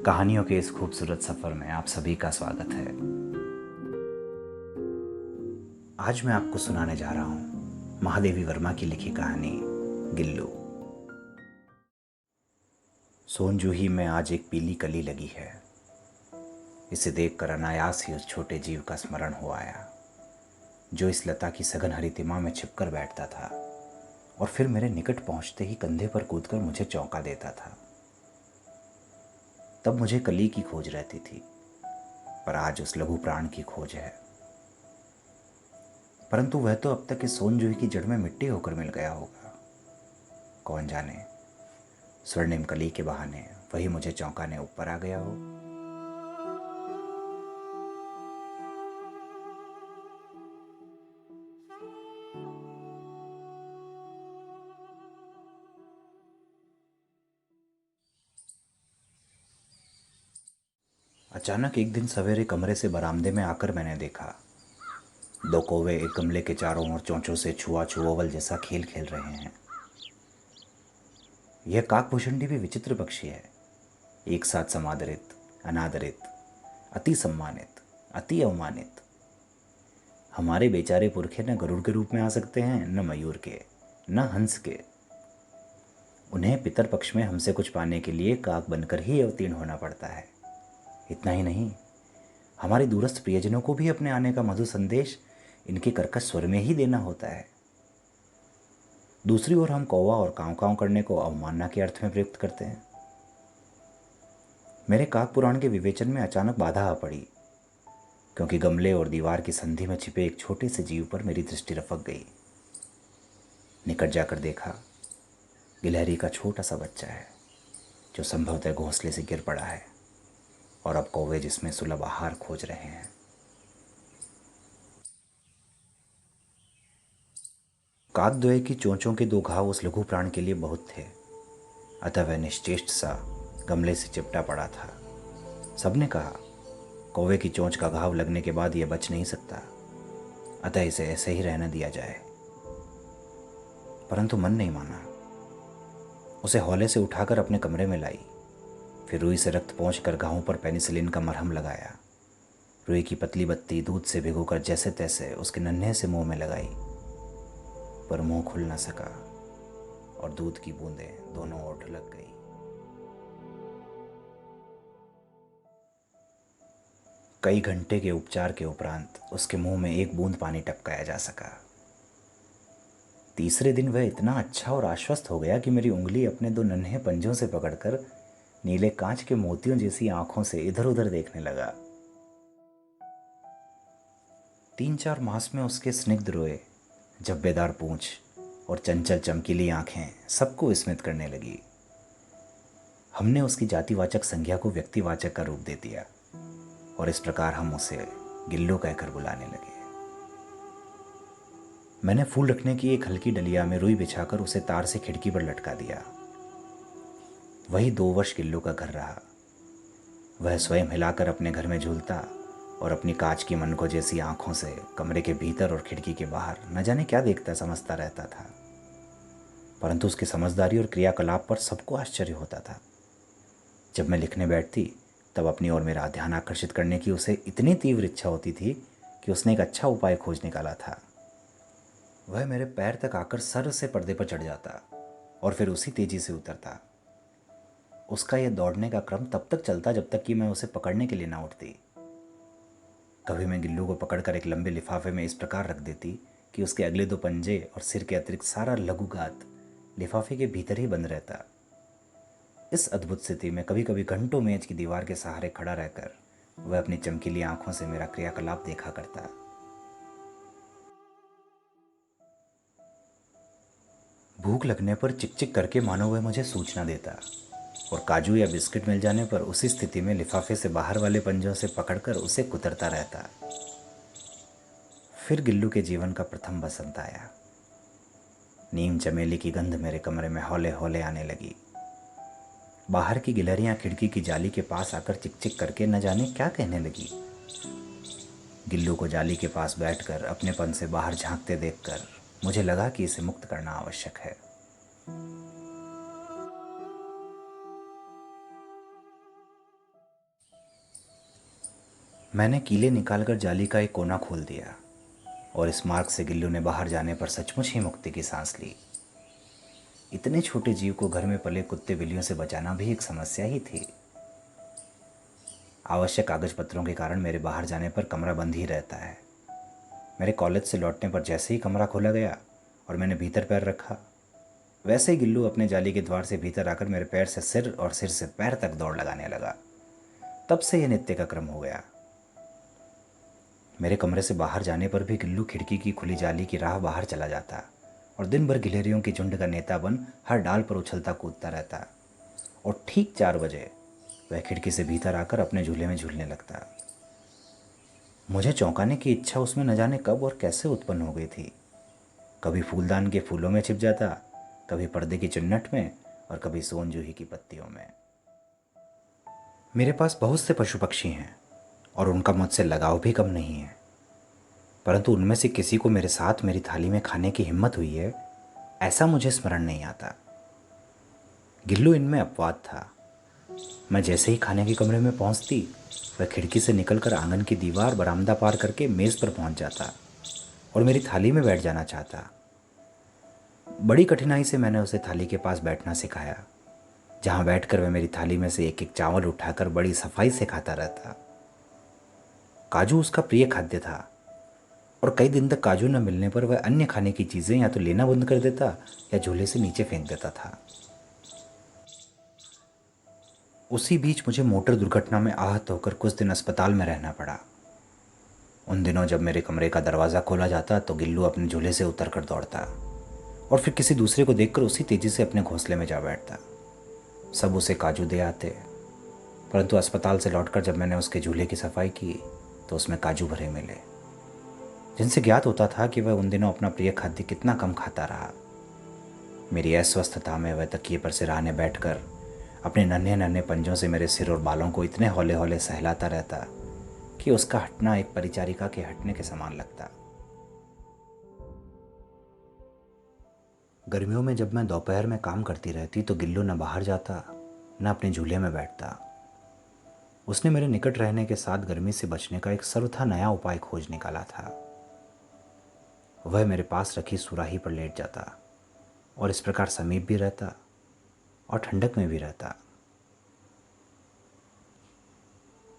कहानियों के इस खूबसूरत सफ़र में आप सभी का स्वागत है। आज मैं आपको सुनाने जा रहा हूँ महादेवी वर्मा की लिखी कहानी गिल्लू। सोनजूही में आज एक पीली कली लगी है। इसे देखकर अनायास ही उस छोटे जीव का स्मरण हो आया जो इस लता की सघन हरितिमा में छिपकर बैठता था और फिर मेरे निकट पहुंचते ही कंधे पर कूदकर मुझे चौंका देता था। तब मुझे कली की खोज रहती थी, पर आज उस लघु प्राण की खोज है। परंतु वह तो अब तक इस सोनजूही की जड़ में मिट्टी होकर मिल गया होगा। कौन जाने, स्वर्णिम कली के बहाने वही मुझे चौंकाने ऊपर आ गया हो। अचानक एक दिन सवेरे कमरे से बरामदे में आकर मैंने देखा, दो कौवे एक गमले के चारों ओर चोंचों से छुआ छुओवल जैसा खेल खेल रहे हैं। यह काकभूषणी भी विचित्र पक्षी है, एक साथ समादरित, अनादरित, अति सम्मानित, अति अवमानित। हमारे बेचारे पुरखे न गरुड़ के रूप में आ सकते हैं, न मयूर के, न हंस के। उन्हें पितर पक्ष में हमसे कुछ पाने के लिए काक बनकर ही अवतीर्ण होना पड़ता है। इतना ही नहीं, हमारे दूरस्थ प्रियजनों को भी अपने आने का मधुर संदेश इनके कर्कश स्वर में ही देना होता है। दूसरी ओर हम कौवा और काँव काँव करने को अवमानना के अर्थ में प्रयुक्त करते हैं। मेरे काक पुराण के विवेचन में अचानक बाधा आ पड़ी, क्योंकि गमले और दीवार की संधि में छिपे एक छोटे से जीव पर मेरी दृष्टि रपक गई। निकट जाकर देखा, गिलहरी का छोटा सा बच्चा है जो संभवतः घोंसले से गिर पड़ा है और अब कौवे जिसमें सुलभ आहार खोज रहे हैं। काकद्वय की चोंचों के दो घाव उस लघु प्राण के लिए बहुत थे, अतः वह निश्चेष्ट सा गमले से चिपटा पड़ा था। सबने कहा, कौवे की चोंच का घाव लगने के बाद यह बच नहीं सकता, अतः इसे ऐसे ही रहने दिया जाए। परंतु मन नहीं माना। उसे हौले से उठाकर अपने कमरे में लाई, फिर रुई से रक्त पोंछकर घावों पर पेनिसिलिन का मरहम लगाया। रुई की पतली बत्ती दूध से भिगोकर जैसे तैसे उसके नन्हे से मुंह में लगाई, पर मुंह खुल न सका और दूध की बूंदें दोनों ओर ढलक गई। कई घंटे के उपचार के उपरांत उसके मुंह में एक बूंद पानी टपकाया जा सका। तीसरे दिन वह इतना अच्छा और आश्वस्त हो गया कि मेरी उंगली अपने दो नन्हे पंजों से पकड़कर नीले कांच के मोतियों जैसी आंखों से इधर उधर देखने लगा। 3-4 मास में उसके स्निग्ध रोए, झब्बेदार पूंछ और चंचल चमकीली आंखें सबको विस्मित करने लगी। हमने उसकी जातिवाचक संज्ञा को व्यक्तिवाचक का रूप दे दिया और इस प्रकार हम उसे गिल्लू कहकर बुलाने लगे। मैंने फूल रखने की एक हल्की डलिया में रुई बिछाकर उसे तार से खिड़की पर लटका दिया। वही 2 वर्ष गिल्लू का घर रहा। वह स्वयं हिलाकर अपने घर में झूलता और अपनी कांच की मनको जैसी आंखों से कमरे के भीतर और खिड़की के बाहर न जाने क्या देखता समझता रहता था। परंतु उसकी समझदारी और क्रियाकलाप पर सबको आश्चर्य होता था। जब मैं लिखने बैठती तब अपनी ओर मेरा ध्यान आकर्षित करने की उसे इतनी तीव्र इच्छा होती थी कि उसने एक अच्छा उपाय खोज निकाला था। वह मेरे पैर तक आकर सर से पर्दे पर चढ़ जाता और फिर उसी तेजी से उतरता। उसका यह दौड़ने का क्रम तब तक चलता जब तक कि मैं उसे पकड़ने के लिए ना उठती। कभी मैं गिल्लू को पकड़कर एक लंबे लिफाफे में इस प्रकार रख देती कि उसके अगले 2 पंजे और सिर के अतिरिक्त सारा लघुगात लिफाफे के भीतर ही बंद रहता। इस अद्भुत स्थिति में कभी कभी घंटों मेज की दीवार के सहारे खड़ा रहकर वह अपनी चमकीली आंखों से मेरा क्रियाकलाप देखा करता। भूख लगने पर चिक चिक करके मानो वह मुझे सूचना देता और काजू या बिस्किट मिल जाने पर उसी स्थिति में लिफाफे से बाहर वाले पंजों से पकड़कर उसे कुतरता रहता। फिर गिल्लू के जीवन का प्रथम बसंत आया। नीम चमेली की गंध मेरे कमरे में हौले हौले आने लगी। बाहर की गिलहरियां खिड़की की जाली के पास आकर चिक चिक करके न जाने क्या कहने लगी। गिल्लू को जाली के पास बैठकर अपनेपन से बाहर झांकते देखकर मुझे लगा कि इसे मुक्त करना आवश्यक है। मैंने कीले निकालकर जाली का एक कोना खोल दिया और इस मार्ग से गिल्लू ने बाहर जाने पर सचमुच ही मुक्ति की सांस ली। इतने छोटे जीव को घर में पले कुत्ते बिल्लियों से बचाना भी एक समस्या ही थी। आवश्यक कागज पत्रों के कारण मेरे बाहर जाने पर कमरा बंद ही रहता है। मेरे कॉलेज से लौटने पर जैसे ही कमरा खोला गया और मैंने भीतर पैर रखा, वैसे ही गिल्लू अपने जाली के द्वार से भीतर आकर मेरे पैर से सिर और सिर से पैर तक दौड़ लगाने लगा। तब से यह नित्य का क्रम हो गया। मेरे कमरे से बाहर जाने पर भी गिल्लू खिड़की की खुली जाली की राह बाहर चला जाता और दिन भर गिलहरियों के झुंड का नेता बन हर डाल पर उछलता कूदता रहता। और ठीक 4 बजे वह खिड़की से भीतर आकर अपने झूले में झूलने लगता। मुझे चौंकाने की इच्छा उसमें न जाने कब और कैसे उत्पन्न हो गई थी। कभी फूलदान के फूलों में छिप जाता, कभी पर्दे की चुन्नट में और कभी सोन जूही की पत्तियों में। मेरे पास बहुत से पशु पक्षी हैं और उनका मुझसे लगाव भी कम नहीं है, परंतु उनमें से किसी को मेरे साथ मेरी थाली में खाने की हिम्मत हुई है, ऐसा मुझे स्मरण नहीं आता। गिल्लू इनमें अपवाद था। मैं जैसे ही खाने के कमरे में पहुंचती, वह खिड़की से निकलकर आंगन की दीवार बरामदा पार करके मेज़ पर पहुंच जाता और मेरी थाली में बैठ जाना चाहता। बड़ी कठिनाई से मैंने उसे थाली के पास बैठना सिखाया, जहां बैठकर वह मेरी थाली में से एक एक चावल उठाकर बड़ी सफाई से खाता रहता। काजू उसका प्रिय खाद्य था और कई दिन तक काजू न मिलने पर वह अन्य खाने की चीज़ें या तो लेना बंद कर देता या झूले से नीचे फेंक देता था। उसी बीच मुझे मोटर दुर्घटना में आहत होकर कुछ दिन अस्पताल में रहना पड़ा। उन दिनों जब मेरे कमरे का दरवाज़ा खोला जाता तो गिल्लू अपने झूले से उतर कर दौड़ता और फिर किसी दूसरे को देखकर उसी तेज़ी से अपने घोंसले में जा बैठता। सब उसे काजू दे आते, परंतु अस्पताल से लौटकर जब मैंने उसके झूले की सफाई की तो उसमें काजू भरे मिले, जिनसे ज्ञात होता था कि वह उन दिनों अपना प्रिय खाद्य कितना कम खाता रहा। मेरी अस्वस्थता में वह तकिए पर सिरहाने बैठकर अपने नन्हे नन्हे पंजों से मेरे सिर और बालों को इतने हौले हौले सहलाता रहता कि उसका हटना एक परिचारिका के हटने के समान लगता। गर्मियों में जब मैं दोपहर में काम करती रहती तो गिल्लू न बाहर जाता न अपने झूले में बैठता। उसने मेरे निकट रहने के साथ गर्मी से बचने का एक सर्वथा नया उपाय खोज निकाला था। वह मेरे पास रखी सुराही पर लेट जाता और इस प्रकार समीप भी रहता और ठंडक में भी रहता।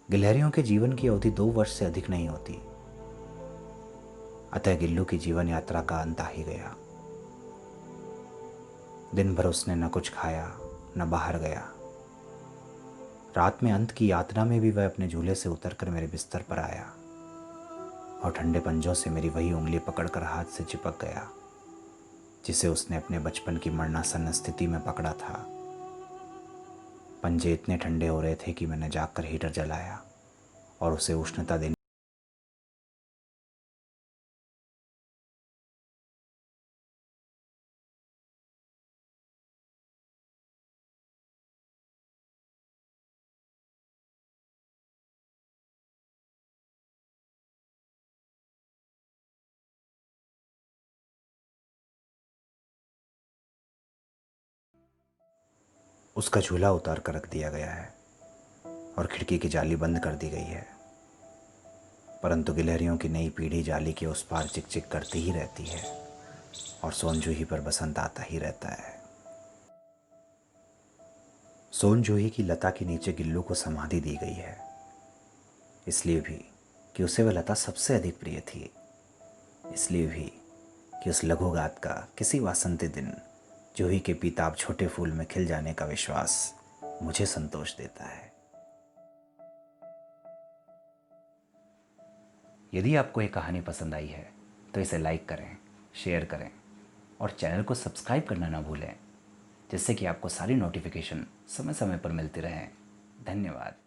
गिलहरियों के जीवन की अवधि 2 वर्ष से अधिक नहीं होती, अतः गिल्लू की जीवन यात्रा का अंत आ ही गया। दिन भर उसने न कुछ खाया न बाहर गया। रात में अंत की यात्रा में भी वह अपने झूले से उतरकर मेरे बिस्तर पर आया और ठंडे पंजों से मेरी वही उंगली पकड़कर हाथ से चिपक गया जिसे उसने अपने बचपन की मरणासन्न स्थिति में पकड़ा था। पंजे इतने ठंडे हो रहे थे कि मैंने जागकर हीटर जलाया और उसे उष्णता देने उसका झूला उतार कर रख दिया गया है और खिड़की की जाली बंद कर दी गई है, परंतु गिलहरियों की नई पीढ़ी जाली के उस पार चिक चिक करती ही रहती है और सोनजूही पर बसंत आता ही रहता है। सोनजूही की लता के नीचे गिल्लू को समाधि दी गई है, इसलिए भी कि उसे वह लता सबसे अधिक प्रिय थी, इसलिए भी कि उस लघुगात का किसी वासंती दिन जूही के पीताब छोटे फूल में खिल जाने का विश्वास मुझे संतोष देता है। यदि आपको ये कहानी पसंद आई है तो इसे लाइक करें, शेयर करें और चैनल को सब्सक्राइब करना ना भूलें, जिससे कि आपको सारी नोटिफिकेशन समय समय पर मिलती रहें। धन्यवाद।